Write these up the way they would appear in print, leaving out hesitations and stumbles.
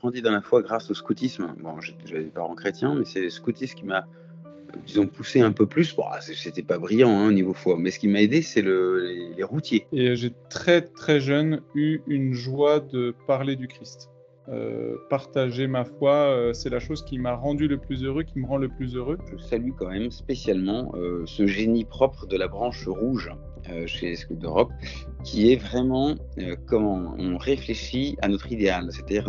grandi dans la foi grâce au scoutisme. Bon, j'avais des parents chrétiens, mais c'est le scoutisme qui m'a, disons, poussé un peu plus. Bon, c'était pas brillant hein, au niveau foi, mais ce qui m'a aidé, c'est les routiers. Et j'ai très très jeune eu une joie de parler du Christ. Partager ma foi, c'est la chose qui m'a rendu le plus heureux, qui me rend le plus heureux. Je salue quand même spécialement ce génie propre de la branche rouge chez les Scouts d'Europe, qui est vraiment comment on réfléchit à notre idéal. C'est-à-dire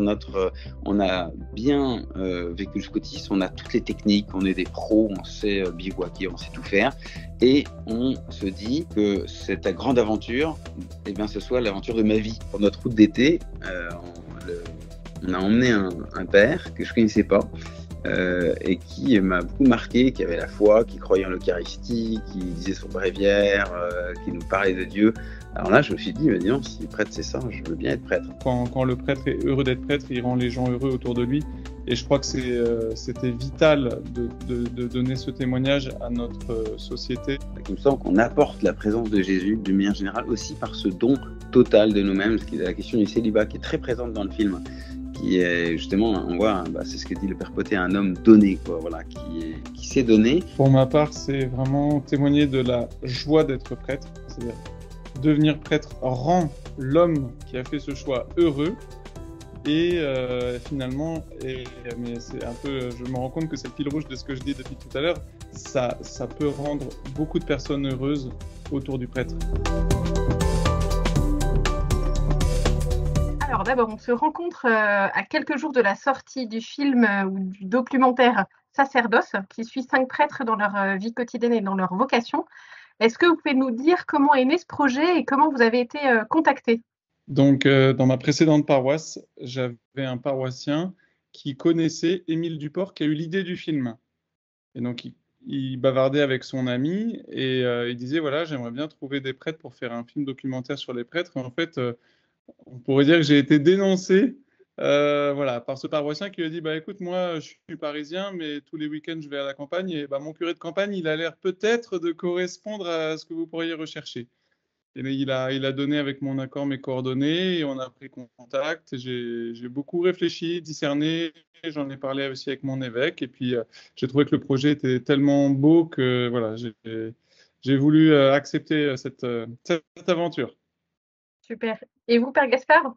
on a bien vécu le scoutisme, on a toutes les techniques, on est des pros, on sait bivouaquer, on sait tout faire, et on se dit que cette grande aventure, eh bien, ce soit l'aventure de ma vie. Pour notre route d'été, on a emmené un père que je connaissais pas. Et qui m'a beaucoup marqué, qui avait la foi, qui croyait en l'Eucharistie, qui disait son bréviaire, qui nous parlait de Dieu. Alors là, je me suis dit, mais non, si prêtre c'est ça, je veux bien être prêtre. Quand le prêtre est heureux d'être prêtre, il rend les gens heureux autour de lui. Et je crois que c'était vital de donner ce témoignage à notre société. Il me semble qu'on apporte la présence de Jésus, d'une manière générale, aussi par ce don total de nous-mêmes, parce qu'il y a la question du célibat qui est très présente dans le film. Qui est justement, on voit, c'est ce que dit le Père Potet, un homme donné, quoi, voilà, qui s'est donné. Pour ma part, c'est vraiment témoigner de la joie d'être prêtre, c'est-à-dire devenir prêtre rend l'homme qui a fait ce choix heureux, et finalement, mais c'est un peu, je me rends compte que c'est le fil rouge de ce que je dis depuis tout à l'heure, ça peut rendre beaucoup de personnes heureuses autour du prêtre. Alors d'abord, on se rencontre à quelques jours de la sortie du film ou du documentaire Sacerdoce, qui suit 5 prêtres dans leur vie quotidienne et dans leur vocation. Est-ce que vous pouvez nous dire comment est né ce projet et comment vous avez été contacté? Donc, dans ma précédente paroisse, j'avais un paroissien qui connaissait Émile Duport, qui a eu l'idée du film. Et donc, il bavardait avec son ami et il disait, voilà, j'aimerais bien trouver des prêtres pour faire un film documentaire sur les prêtres. Et en fait, on pourrait dire que j'ai été dénoncé voilà, par ce paroissien qui lui a dit, bah, écoute, moi, je suis parisien, mais tous les week-ends, je vais à la campagne. Et bah, mon curé de campagne, il a l'air peut-être de correspondre à ce que vous pourriez rechercher. Et il a donné avec mon accord mes coordonnées et on a pris contact. J'ai beaucoup réfléchi, discerné. J'en ai parlé aussi avec mon évêque. Et puis, j'ai trouvé que le projet était tellement beau que voilà, j'ai voulu accepter cette aventure. Super. Et vous, Père Gaspard?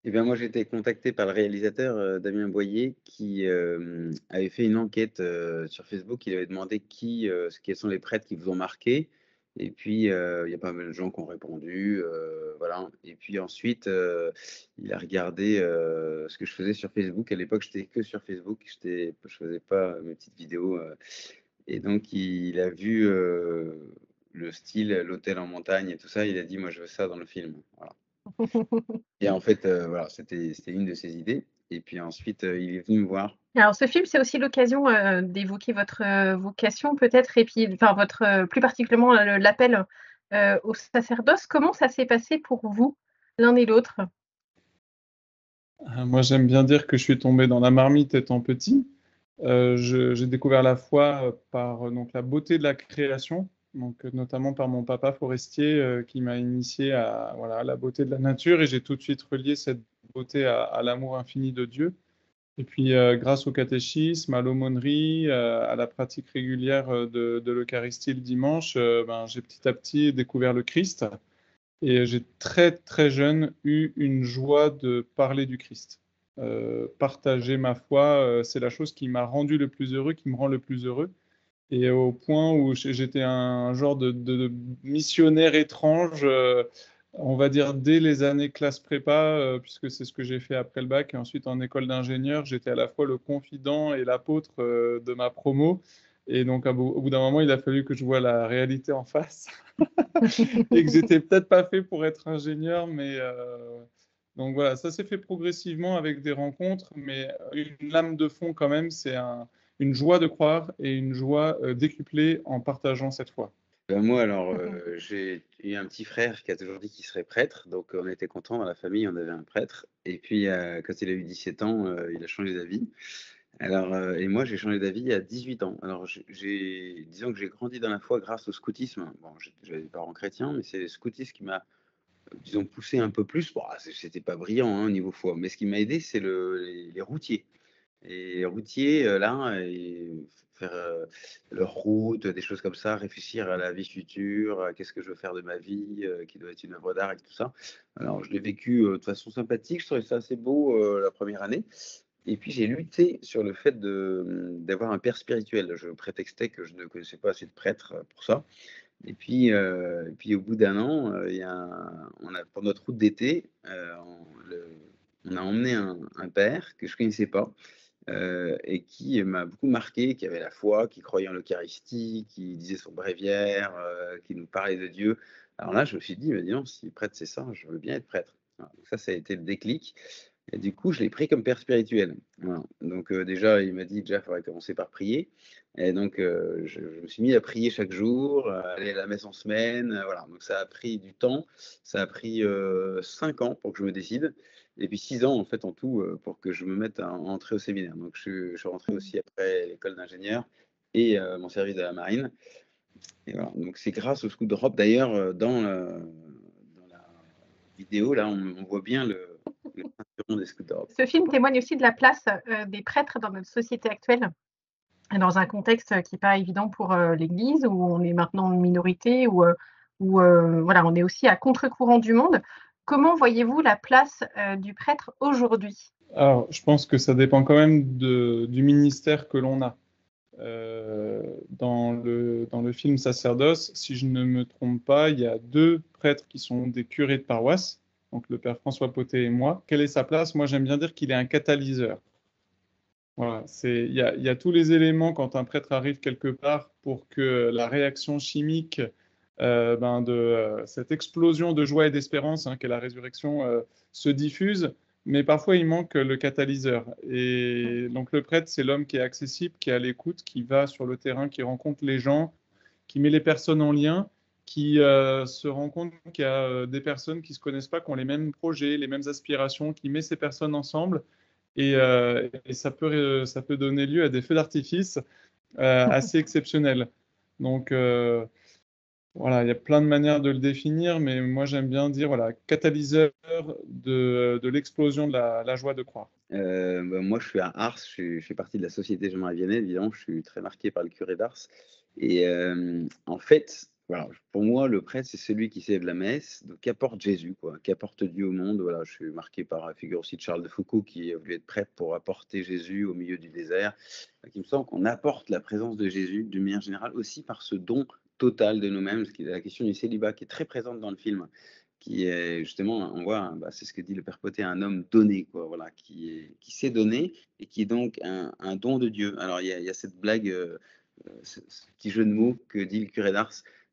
Eh bien, moi, j'ai été contacté par le réalisateur Damien Boyer, qui avait fait une enquête sur Facebook. Il avait demandé quels sont les prêtres qui vous ont marqué. Et puis, il y a pas mal de gens qui ont répondu. Voilà. Et puis ensuite, il a regardé ce que je faisais sur Facebook. À l'époque, j'étais que sur Facebook. Je faisais pas mes petites vidéos. Et donc, il a vu le style, l'hôtel en montagne et tout ça. Il a dit, moi, je veux ça dans le film. Voilà. Et en fait, voilà, c'était une de ses idées. Et puis ensuite, il est venu me voir. Alors ce film, c'est aussi l'occasion d'évoquer votre vocation peut-être et puis enfin votre plus particulièrement l'appel au sacerdoce. Comment ça s'est passé pour vous, l'un et l'autre? Moi, j'aime bien dire que je suis tombé dans la marmite étant petit. J'ai découvert la foi par donc, la beauté de la création, donc, notamment par mon papa forestier qui m'a initié à, voilà, à la beauté de la nature et j'ai tout de suite relié cette beauté à l'amour infini de Dieu. Et puis, grâce au catéchisme, à l'aumônerie, à la pratique régulière de l'Eucharistie le dimanche, j'ai petit à petit découvert le Christ. Et j'ai très très jeune eu une joie de parler du Christ. Partager ma foi, c'est la chose qui m'a rendu le plus heureux, qui me rend le plus heureux. Et au point où j'étais un genre de missionnaire étrange, on va dire dès les années classe prépa, puisque c'est ce que j'ai fait après le bac. Et ensuite, en école d'ingénieur, j'étais à la fois le confident et l'apôtre de ma promo. Et donc, au bout d'un moment, il a fallu que je voie la réalité en face. Et que j'étais peut-être pas fait pour être ingénieur, mais donc voilà, ça s'est fait progressivement avec des rencontres, mais une lame de fond quand même, c'est une joie de croire et une joie décuplée en partageant cette foi. Ben moi, alors, j'ai eu un petit frère qui a toujours dit qu'il serait prêtre, donc on était contents dans la famille, on avait un prêtre. Et puis, quand il a eu 17 ans, il a changé d'avis. Alors, et moi, j'ai changé d'avis à 18 ans. Alors, disons que j'ai grandi dans la foi grâce au scoutisme. Bon, j'avais des parents chrétiens, mais c'est le scoutisme qui m'a disons, poussé un peu plus. Bon, c'était pas brillant hein, au niveau foi, mais ce qui m'a aidé, c'est les routiers. Et les routiers, là, faire leur route, des choses comme ça, réfléchir à la vie future, à qu'est-ce que je veux faire de ma vie, qui doit être une œuvre d'art et tout ça. Alors, je l'ai vécu de façon sympathique, je trouvais ça assez beau la première année. Et puis j'ai lutté sur le fait d'avoir un père spirituel. Je prétextais que je ne connaissais pas assez de prêtres pour ça. Et puis au bout d'un an, pour notre route d'été, on a emmené un père que je ne connaissais pas et qui m'a beaucoup marqué, qui avait la foi, qui croyait en l'Eucharistie, qui disait son bréviaire, qui nous parlait de Dieu. Alors là, je me suis dit, mais dis donc, si prêtre c'est ça, je veux bien être prêtre. Voilà. Donc ça a été le déclic. Et du coup, je l'ai pris comme père spirituel. Voilà. Donc déjà, il m'a dit, déjà, il faudrait commencer par prier. Et donc, je me suis mis à prier chaque jour, aller à la messe en semaine. Voilà. Donc ça a pris du temps. Ça a pris 5 ans pour que je me décide. Et puis 6 ans, en fait, en tout, pour que je me mette à entrer au séminaire. Donc je suis rentré aussi après l'école d'ingénieur et mon service de la marine. Et voilà. Donc c'est grâce au Scout d'Europe. D'ailleurs, dans la vidéo, là, on voit bien le ceinturon des Scouts d'Europe. Ce film témoigne aussi de la place des prêtres dans notre société actuelle, dans un contexte qui n'est pas évident pour l'Église, où on est maintenant une minorité, où voilà, on est aussi à contre-courant du monde. Comment voyez-vous la place du prêtre aujourd'hui? Alors, je pense que ça dépend quand même du ministère que l'on a. Dans le film Sacerdoce, si je ne me trompe pas, il y a 2 prêtres qui sont des curés de paroisse, donc le père François Potet et moi. Quelle est sa place? Moi, j'aime bien dire qu'il est un catalyseur. Voilà, il y a tous les éléments quand un prêtre arrive quelque part pour que la réaction chimique de cette explosion de joie et d'espérance qu'est la résurrection se diffuse, mais parfois il manque le catalyseur. Et donc le prêtre, c'est l'homme qui est accessible, qui est à l'écoute, qui va sur le terrain, qui rencontre les gens, qui met les personnes en lien, qui se rend compte qu'il y a des personnes qui ne se connaissent pas, qui ont les mêmes projets, les mêmes aspirations, qui met ces personnes ensemble. Et ça peut donner lieu à des feux d'artifice assez exceptionnels. Donc voilà, il y a plein de manières de le définir, mais moi j'aime bien dire voilà, catalyseur de l'explosion de la joie de croire. Moi, je suis à Ars, je fais partie de la Société Jean-Marie Vianney, évidemment, je suis très marqué par le curé d'Ars. Et en fait, voilà, pour moi, le prêtre, c'est celui qui célèbre la messe, donc qui apporte Jésus, quoi, qui apporte Dieu au monde. Voilà, je suis marqué par la figure aussi de Charles de Foucault, qui a voulu être prêtre pour apporter Jésus au milieu du désert. Donc, il me semble qu'on apporte la présence de Jésus, d'une manière générale, aussi par ce don total de nous-mêmes, ce qui est la question du célibat, qui est très présente dans le film, qui est justement, on voit, c'est ce que dit le Père Potet, un homme donné, quoi, voilà, qui s'est donné et qui est donc un don de Dieu. Alors il y a cette blague, ce petit jeu de mots que dit le curé d'Ars.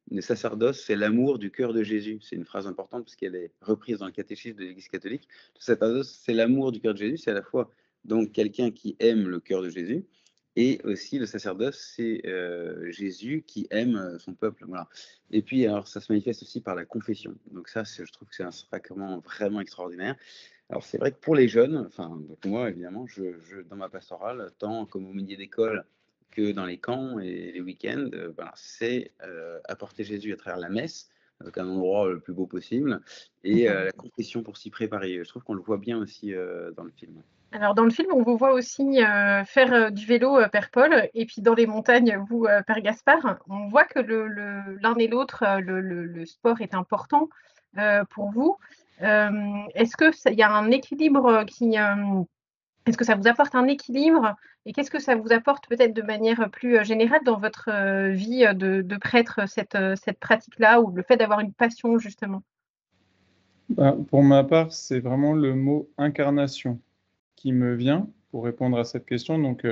Le sacerdoce, c'est l'amour du cœur de Jésus. C'est une phrase importante parce qu'elle est reprise dans le catéchisme de l'Église catholique. Le sacerdoce, c'est l'amour du cœur de Jésus. C'est à la fois donc quelqu'un qui aime le cœur de Jésus, et aussi le sacerdoce, c'est Jésus qui aime son peuple. Voilà. Et puis, alors, ça se manifeste aussi par la confession. Donc ça, je trouve que c'est un sacrement vraiment extraordinaire. Alors, c'est vrai que pour les jeunes, enfin, pour moi, évidemment, dans ma pastorale, tant comme au milieu d'école que dans les camps et les week-ends, voilà, c'est apporter Jésus à travers la messe, avec un endroit le plus beau possible, et la confession pour s'y préparer. Je trouve qu'on le voit bien aussi dans le film. Alors, dans le film, on vous voit aussi faire du vélo, Père Paul, et puis dans les montagnes, vous, Père Gaspard. On voit que l'un et l'autre, le sport est important pour vous. Est-ce qu'il y a un équilibre est-ce que ça vous apporte un équilibre? Et qu'est-ce que ça vous apporte peut-être de manière plus générale dans votre vie de prêtre, cette pratique-là, ou le fait d'avoir une passion, justement? Pour ma part, c'est vraiment le mot incarnation qui me vient pour répondre à cette question. Donc,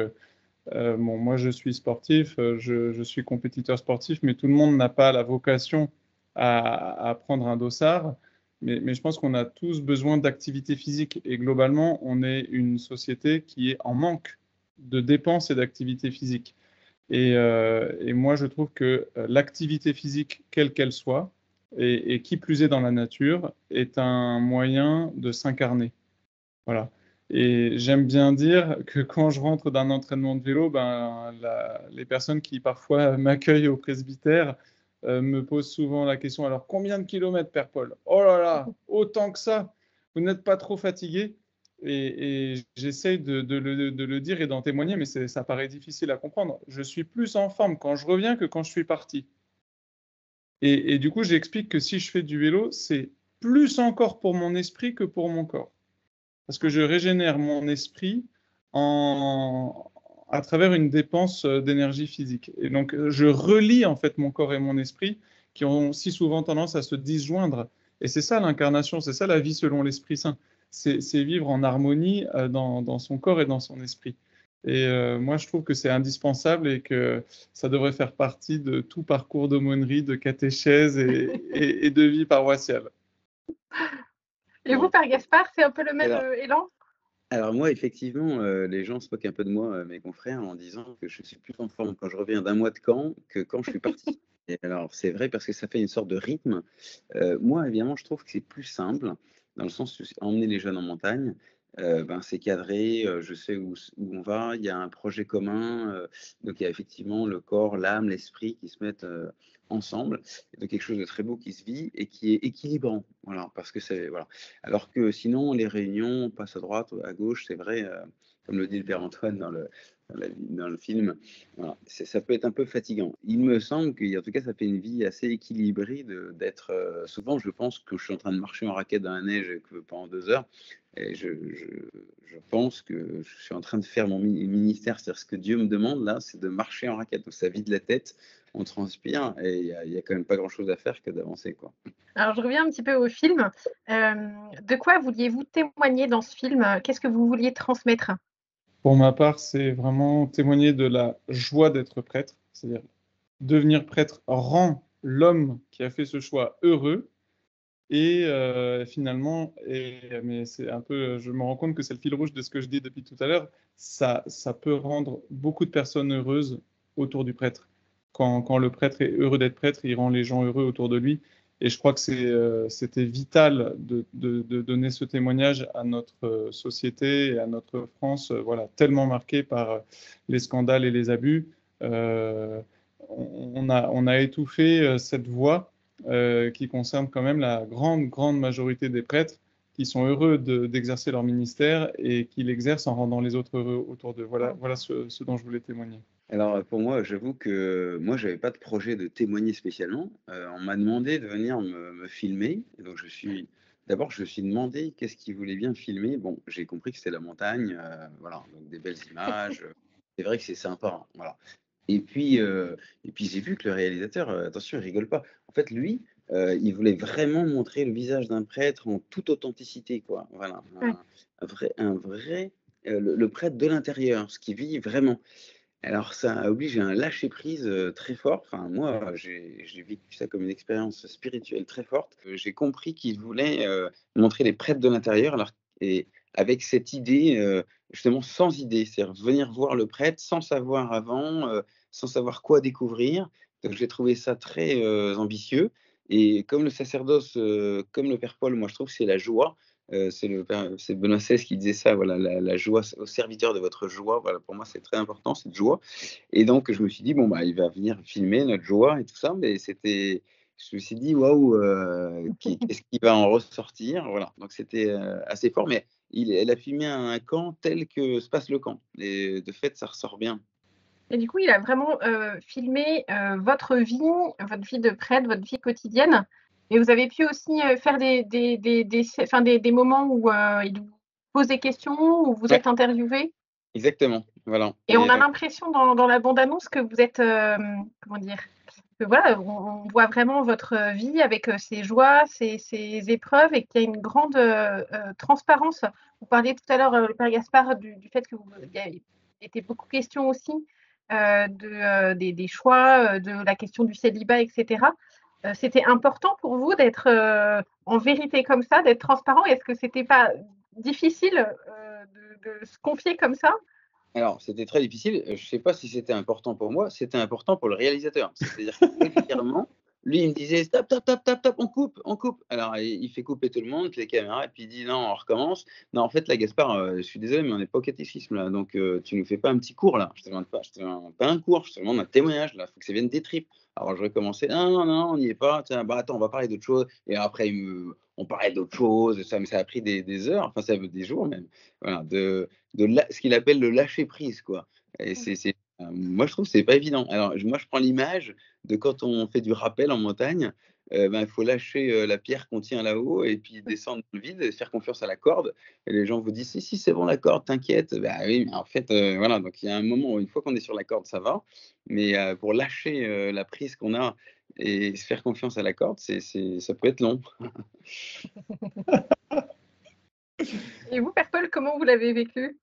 bon, moi, je suis sportif, je suis compétiteur sportif, mais tout le monde n'a pas la vocation à prendre un dossard. Mais je pense qu'on a tous besoin d'activité physique. Et globalement, on est une société qui est en manque de dépenses et d'activité physique. Et moi, je trouve que l'activité physique, quelle qu'elle soit, et qui plus est dans la nature, est un moyen de s'incarner. Voilà. Et j'aime bien dire que quand je rentre d'un entraînement de vélo, les personnes qui parfois m'accueillent au presbytère me pose souvent la question, alors combien de kilomètres, Père Paul? Oh là là, autant que ça, vous n'êtes pas trop fatigué? Et j'essaye de le dire et d'en témoigner, mais ça paraît difficile à comprendre. Je suis plus en forme quand je reviens que quand je suis parti. Et du coup, j'explique que si je fais du vélo, c'est plus encore pour mon esprit que pour mon corps. Parce que je régénère mon esprit à travers une dépense d'énergie physique. Et donc, je relie en fait mon corps et mon esprit qui ont si souvent tendance à se disjoindre. Et c'est ça l'incarnation, c'est ça la vie selon l'Esprit Saint. C'est vivre en harmonie dans son corps et dans son esprit. Et moi, je trouve que c'est indispensable et que ça devrait faire partie de tout parcours d'aumônerie, de catéchèse et de vie paroissiale. Et vous, Père Gaspard, c'est un peu le même Alors, élan? alors moi, effectivement, les gens se moquent un peu de moi, mes confrères, en disant que je suis plus en forme quand je reviens d'un mois de camp que quand je suis parti. Et alors, c'est vrai parce que ça fait une sorte de rythme. Moi, évidemment, je trouve que c'est plus simple, dans le sens où emmener les jeunes en montagne, ben, c'est cadré, je sais où on va, il y a un projet commun, donc il y a effectivement le corps, l'âme, l'esprit qui se mettent ensemble, et donc quelque chose de très beau qui se vit et qui est équilibrant. Voilà, parce que c'est voilà. Alors que sinon, les réunions, on passe à droite, à gauche, c'est vrai, comme le dit le père Antoine dans le film, voilà, ça peut être un peu fatigant. Il me semble qu'en tout cas, ça fait une vie assez équilibrée d'être. Souvent, je pense que je suis en train de marcher en raquette dans la neige pendant 2 heures, et je pense que je suis en train de faire mon ministère. C'est-à-dire, ce que Dieu me demande là, c'est de marcher en raquette. Donc, ça vide la tête, on transpire, et il y a quand même pas grand-chose à faire que d'avancer, quoi. Alors, je reviens un petit peu au film. De quoi vouliez-vous témoigner dans ce film? Qu'est-ce que vous vouliez transmettre? Pour ma part, c'est vraiment témoigner de la joie d'être prêtre, c'est-à-dire devenir prêtre rend l'homme qui a fait ce choix heureux. Et finalement, mais c'est un peu, je me rends compte que c'est le fil rouge de ce que je dis depuis tout à l'heure, ça peut rendre beaucoup de personnes heureuses autour du prêtre. Quand le prêtre est heureux d'être prêtre, il rend les gens heureux autour de lui. Et je crois que c'était vital de donner ce témoignage à notre société et à notre France, voilà, tellement marquée par les scandales et les abus. Euh, on a étouffé cette voix qui concerne quand même la grande majorité des prêtres qui sont heureux d'exercer leur ministère et qui l'exercent en rendant les autres heureux autour d'eux. Voilà ce dont je voulais témoigner. Alors, pour moi, j'avoue que moi, j'avais pas de projet de témoigner spécialement. On m'a demandé de venir me filmer. Et donc, d'abord, je me suis demandé qu'est-ce qu'ils voulaient bien filmer. Bon, j'ai compris que c'était la montagne, voilà, donc des belles images. C'est vrai que c'est sympa, hein, voilà. Et puis, euh, et puis j'ai vu que le réalisateur, attention, il rigole pas. En fait, lui, il voulait vraiment montrer le visage d'un prêtre en toute authenticité, quoi. Voilà, Ouais. un vrai, le prêtre de l'intérieur, ce qui vit vraiment. Alors ça oblige à un lâcher prise, très fort. Enfin moi, j'ai vécu ça comme une expérience spirituelle très forte. J'ai compris qu'il voulait, montrer les prêtres de l'intérieur alors et avec cette idée, justement sans idée. C'est-à-dire venir voir le prêtre sans savoir avant, sans savoir quoi découvrir. Donc j'ai trouvé ça très, ambitieux et comme le sacerdoce, comme le père Paul, moi je trouve que c'est la joie. C'est Benoît XVI qui disait ça, voilà, la joie au serviteur de votre joie. Voilà, pour moi, c'est très important, cette joie. Et donc, je me suis dit, bon, bah, il va venir filmer notre joie et tout ça. Mais je me suis dit, waouh, qu'est-ce qui va en ressortir? Voilà, donc c'était assez fort. Mais elle a filmé un camp tel que se passe le camp. Et de fait, ça ressort bien. Et du coup, il a vraiment filmé votre vie de prêtre, votre vie quotidienne. Et vous avez pu aussi faire des moments où il vous pose des questions, où vous Ouais, êtes interviewé. exactement. Voilà. Et on a l'impression dans la bande-annonce que vous êtes, comment dire, que voilà, on voit vraiment votre vie avec ses joies, ses épreuves et qu'il y a une grande transparence. Vous parliez tout à l'heure, le Père Gaspard, du fait il y a été beaucoup question aussi des choix, de la question du célibat, etc. C'était important pour vous d'être en vérité comme ça, d'être transparent. Est-ce que c'était pas difficile de se confier comme ça? Alors, c'était très difficile. Je ne sais pas si c'était important pour moi, c'était important pour le réalisateur. C'est-à-dire que régulièrement, lui, il me disait stop, stop, stop, stop, stop, on coupe, on coupe. Alors, il fait couper tout le monde, les caméras, et puis il dit non, on recommence. Non, en fait, là, Gaspard, je suis désolé, mais on n'est pas au catéchisme, là. Donc, tu nous fais pas un petit cours, là. Je te demande pas, je te demande pas un cours, je te demande un témoignage, là. Il faut que ça vienne des tripes. Alors, je recommençais, non, non, non, on n'y est pas. Tiens, bah, attends, on va parler d'autre chose. Et après, on parlait d'autre chose, ça, mais ça a pris des heures, enfin, ça des jours même. Voilà, ce qu'il appelle le lâcher prise, quoi. Et moi, je trouve que c'est pas évident. Alors, moi, je prends l'image de quand on fait du rappel en montagne, il faut lâcher la pierre qu'on tient là-haut et puis descendre dans le vide et faire confiance à la corde. Et les gens vous disent si, si, c'est bon, la corde, t'inquiète. Bah oui, mais en fait, voilà. Donc, il y a un moment où, une fois qu'on est sur la corde, ça va. Mais pour lâcher la prise qu'on a et se faire confiance à la corde, ça peut être long. Et vous, Père Paul, comment vous l'avez vécu?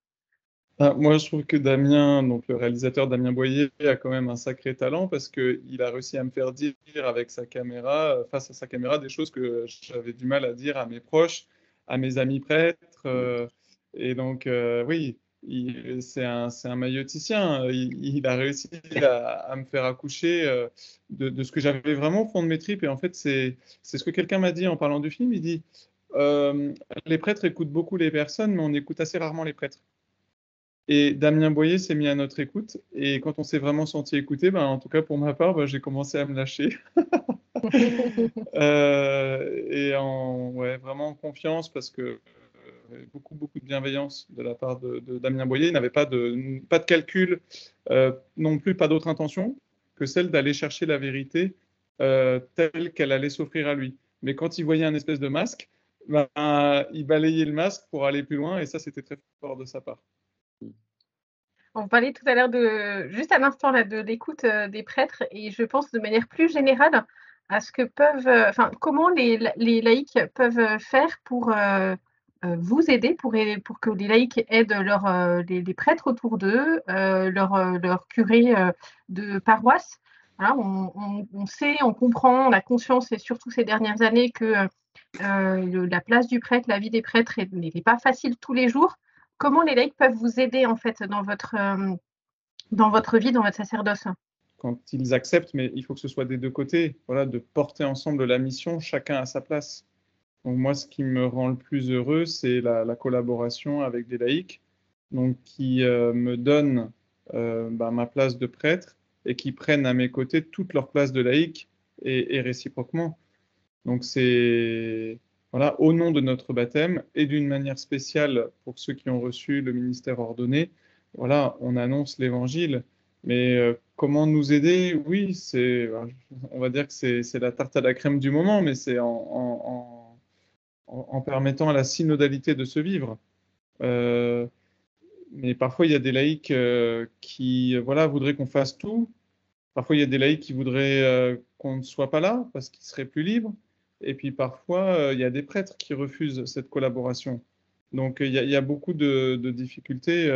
Moi, je trouve que Damien, donc le réalisateur Damien Boyer, a quand même un sacré talent parce qu'il a réussi à me faire dire avec sa caméra, face à sa caméra, des choses que j'avais du mal à dire à mes proches, à mes amis prêtres. Et donc, oui, c'est un maïeuticien. Il a réussi à me faire accoucher de ce que j'avais vraiment au fond de mes tripes. Et en fait, c'est ce que quelqu'un m'a dit en parlant du film. Il dit, les prêtres écoutent beaucoup les personnes, mais on écoute assez rarement les prêtres. Et Damien Boyer s'est mis à notre écoute. Et quand on s'est vraiment senti écouté, en tout cas pour ma part, j'ai commencé à me lâcher. Vraiment en confiance parce que beaucoup, beaucoup de bienveillance de la part de Damien Boyer. Il n'avait pas de calcul, non plus pas d'autre intention que celle d'aller chercher la vérité telle qu'elle allait s'offrir à lui. Mais quand il voyait un espèce de masque, il balayait le masque pour aller plus loin et ça, c'était très fort de sa part. On parlait tout à l'heure juste à l'instant là, de l'écoute des prêtres et je pense de manière plus générale à ce que comment les laïcs peuvent faire pour vous aider, pour que les laïcs aident les prêtres autour d'eux, leur curé de paroisse. Voilà, on sait, on comprend, on a conscience, et surtout ces dernières années, que la place du prêtre, la vie des prêtres n'est pas facile tous les jours. Comment les laïcs peuvent vous aider en fait dans votre vie, dans votre sacerdoce? Quand ils acceptent, mais il faut que ce soit des deux côtés, voilà, de porter ensemble la mission, chacun à sa place. Donc moi, ce qui me rend le plus heureux, c'est la collaboration avec des laïcs, donc qui me donnent ma place de prêtre et qui prennent à mes côtés toute leur place de laïc et réciproquement. Donc c'est voilà, au nom de notre baptême et d'une manière spéciale pour ceux qui ont reçu le ministère ordonné, voilà, on annonce l'évangile. Mais comment nous aider? Oui, on va dire que c'est la tarte à la crème du moment, mais c'est en permettant à la synodalité de se vivre. Mais parfois, il y a des laïcs qui voudraient qu'on fasse tout. Parfois, il y a des laïcs qui voudraient qu'on ne soit pas là parce qu'ils seraient plus libres. Et puis parfois, il y a des prêtres qui refusent cette collaboration. Donc, il y a beaucoup de difficultés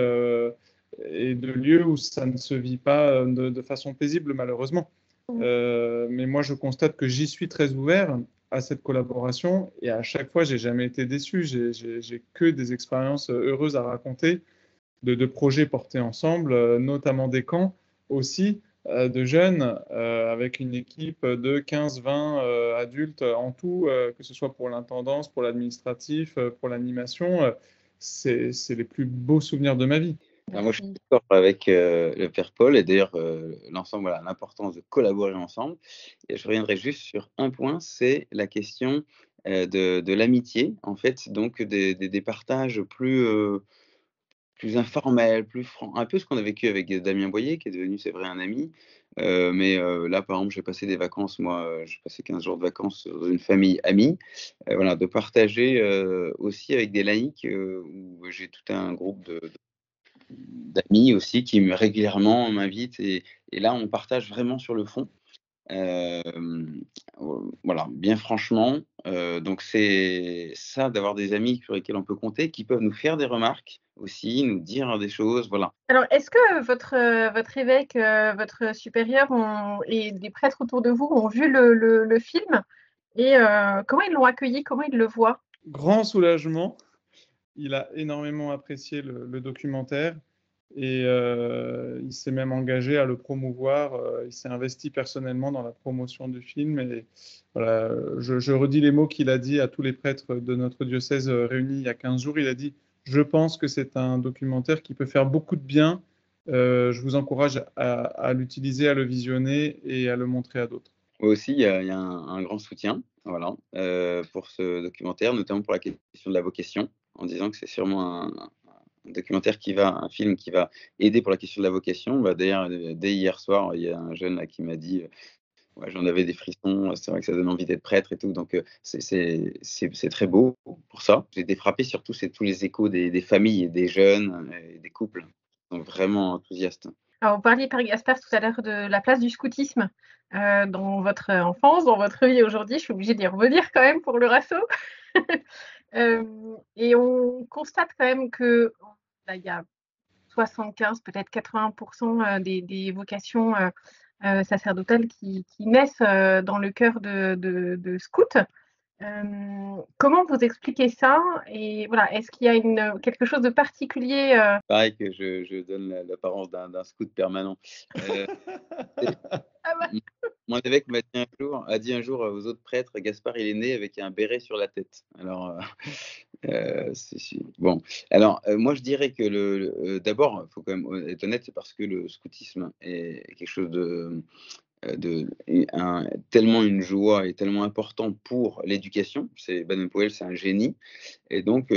et de lieux où ça ne se vit pas de façon paisible, malheureusement. Mais moi, je constate que j'y suis très ouvert à cette collaboration et à chaque fois, j'ai jamais été déçu. J'ai que des expériences heureuses à raconter de projets portés ensemble, notamment des camps aussi de jeunes avec une équipe de 15-20 adultes en tout, que ce soit pour l'intendance, pour l'administratif, pour l'animation. C'est les plus beaux souvenirs de ma vie. Alors moi, je suis d'accord avec le Père Paul et d'ailleurs l'ensemble, voilà, l'importance de collaborer ensemble. Et je reviendrai juste sur un point, c'est la question de l'amitié, en fait, donc des partages plus informels, plus francs, un peu ce qu'on a vécu avec Damien Boyer, qui est devenu, c'est vrai, un ami. Mais là, par exemple, j'ai passé des vacances, moi, j'ai passé 15 jours de vacances dans une famille amie. Voilà, de partager aussi avec des laïcs où j'ai tout un groupe d'amis aussi qui régulièrement m'invitent et là, on partage vraiment sur le fond. Voilà, bien franchement, donc c'est ça d'avoir des amis sur lesquels on peut compter, qui peuvent nous faire des remarques aussi, nous dire des choses, voilà. Alors, est-ce que votre évêque, votre supérieur et les prêtres autour de vous ont vu le film et comment ils l'ont accueilli, comment ils le voient? Grand soulagement. Il a énormément apprécié le documentaire Et il s'est même engagé à le promouvoir. Il s'est investi personnellement dans la promotion du film. Et voilà, je redis les mots qu'il a dit à tous les prêtres de notre diocèse réunis il y a 15 jours. Il a dit: je pense que c'est un documentaire qui peut faire beaucoup de bien. Je vous encourage à l'utiliser, à le visionner et à le montrer à d'autres. Moi aussi, il y a un grand soutien, voilà, pour ce documentaire, notamment pour la question de la vocation, en disant que c'est sûrement un documentaire un film qui va aider pour la question de la vocation. Bah, d'ailleurs, dès hier soir, il y a un jeune là qui m'a dit, ouais, j'en avais des frissons, c'est vrai que ça donne envie d'être prêtre et tout, donc c'est très beau pour ça. J'ai été frappé surtout, c'est tous les échos des familles et des jeunes et des couples qui sont vraiment enthousiastes. Alors, vous parliez, Père Gaspard, tout à l'heure de la place du scoutisme dans votre enfance, dans votre vie aujourd'hui. Je suis obligée d'y revenir quand même pour le rasso. Et on constate quand même que là, il y a 75, peut-être 80% des vocations sacerdotales qui naissent dans le cœur de scouts. Comment vous expliquez ça? Et voilà, est-ce qu'il y a quelque chose de particulier Pareil que je donne l'apparence d'un scout permanent. Heu, Ah bah, m Mon évêque a dit un jour aux autres prêtres: «Gaspard, il est né avec un béret sur la tête». Alors, c'est bon. Alors, moi je dirais que d'abord, il faut quand même être honnête, c'est parce que le scoutisme est quelque chose tellement une joie et tellement important pour l'éducation. Baden-Powell, c'est un génie et donc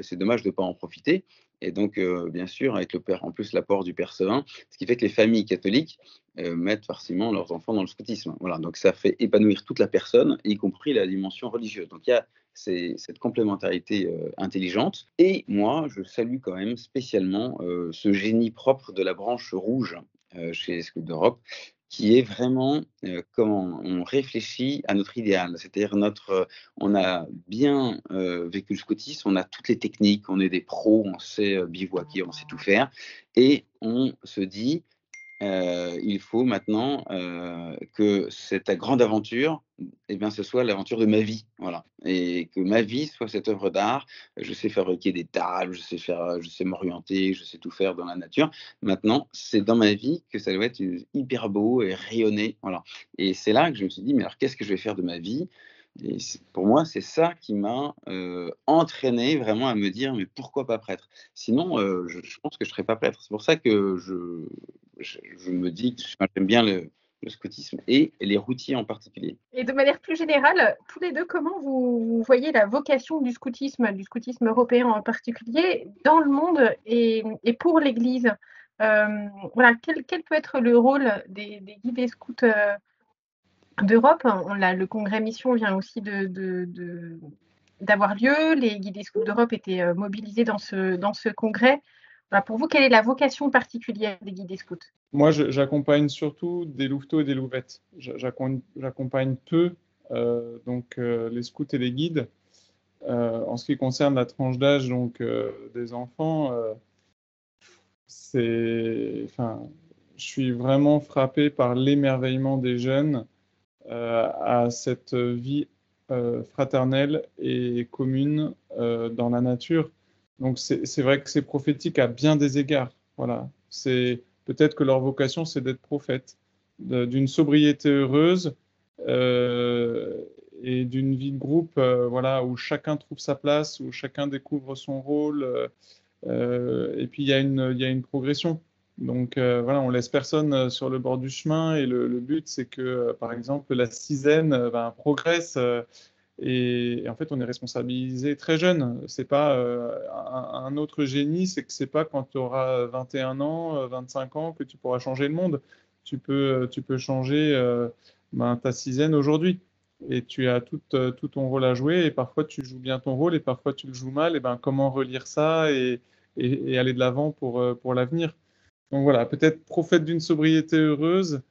c'est dommage de ne pas en profiter et donc bien sûr avec en plus l'apport du Père Sevin, ce qui fait que les familles catholiques, mettent forcément leurs enfants dans le scoutisme. Voilà, donc ça fait épanouir toute la personne, y compris la dimension religieuse. Donc il y a cette complémentarité, intelligente et moi je salue quand même spécialement, ce génie propre de la branche rouge, chez les Scouts d'Europe, qui est vraiment, comment on réfléchit à notre idéal. C'est-à-dire on a bien, vécu le scoutisme, on a toutes les techniques, on est des pros, on sait, bivouaquer, on sait tout faire et on se dit: il faut maintenant, que cette grande aventure, eh bien, ce soit l'aventure de ma vie, voilà et que ma vie soit cette œuvre d'art. Je sais fabriquer des tables, je sais m'orienter, je sais tout faire dans la nature. Maintenant, c'est dans ma vie que ça doit être, hyper beau et rayonner, voilà et c'est là que je me suis dit: «Mais alors qu'est-ce que je vais faire de ma vie?» et pour moi, c'est ça qui m'a, entraîné vraiment à me dire: «Mais pourquoi pas prêtre?» Sinon, je pense que je ne serais pas prêtre. C'est pour ça que je me dis que j'aime bien le scoutisme et les routiers en particulier. et de manière plus générale, tous les 2, comment vous voyez la vocation du scoutisme européen en particulier, dans le monde et pour l'Église? Voilà, quel peut être le rôle des guides et scouts d'Europe? Le congrès Mission vient aussi d'avoir lieu. Les guides et scouts d'Europe étaient mobilisés dans ce congrès. Voilà, pour vous, quelle est la vocation particulière des guides et scouts? Moi, j'accompagne surtout des louveteaux et des louvettes. J'accompagne peu les scouts et les guides. En ce qui concerne la tranche d'âge des enfants, enfin, je suis vraiment frappé par l'émerveillement des jeunes à cette vie fraternelle et commune dans la nature. Donc c'est vrai que c'est prophétique à bien des égards. Voilà. C'est peut-être que leur vocation, c'est d'être prophète, d'une sobriété heureuse et d'une vie de groupe, voilà, où chacun trouve sa place, où chacun découvre son rôle. Et puis il y a une progression. Donc voilà, on laisse personne sur le bord du chemin et le but c'est que par exemple la sizaine progresse et en fait on est responsabilisé très jeune. C'est pas un autre génie, c'est que c'est pas quand tu auras 21 ans, 25 ans que tu pourras changer le monde. Tu peux changer ta sizaine aujourd'hui. Et tu as tout ton rôle à jouer et parfois tu joues bien ton rôle et parfois tu le joues mal. Et ben comment relire ça et aller de l'avant pour l'avenir. Donc voilà, peut-être prophète d'une sobriété heureuse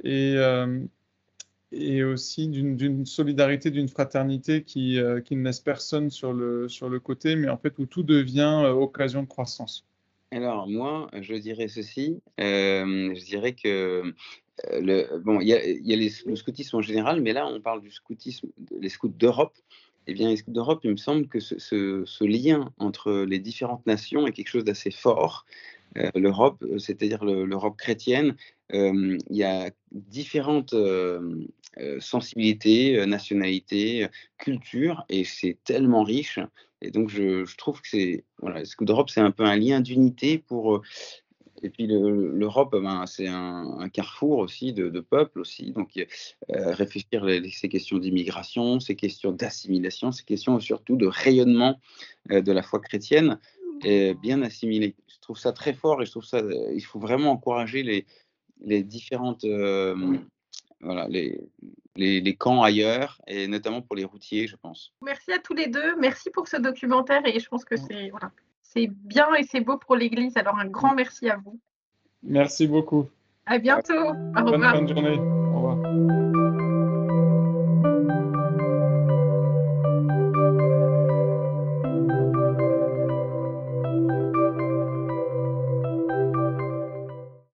et, euh, et aussi d'une solidarité, d'une fraternité qui ne laisse personne sur le côté, mais en fait où tout devient occasion de croissance. Alors moi, je dirais ceci, je dirais que, il y a le scoutisme en général, mais là, on parle du scoutisme, les scouts d'Europe. Eh bien, les scouts d'Europe, il me semble que ce lien entre les différentes nations est quelque chose d'assez fort l'Europe, c'est-à-dire l'Europe chrétienne, il y a différentes sensibilités, nationalités, cultures, et c'est tellement riche. Et donc, je trouve que voilà, Scout d'Europe, c'est un peu un lien d'unité pour. Et puis l'Europe, ben, c'est un carrefour aussi de peuples aussi. Donc, réfléchir ces questions d'immigration, ces questions d'assimilation, ces questions surtout de rayonnement de la foi chrétienne est bien assimilée. Je trouve ça très fort, et je trouve ça, il faut vraiment encourager les différentes, voilà, les camps ailleurs, et notamment pour les routiers, je pense. Merci à tous les deux. Merci pour ce documentaire, et je pense que c'est bien et c'est beau pour l'Église. Alors un grand merci à vous. Merci beaucoup. À bientôt. Au Bonne revoir. fin de journée. Au revoir.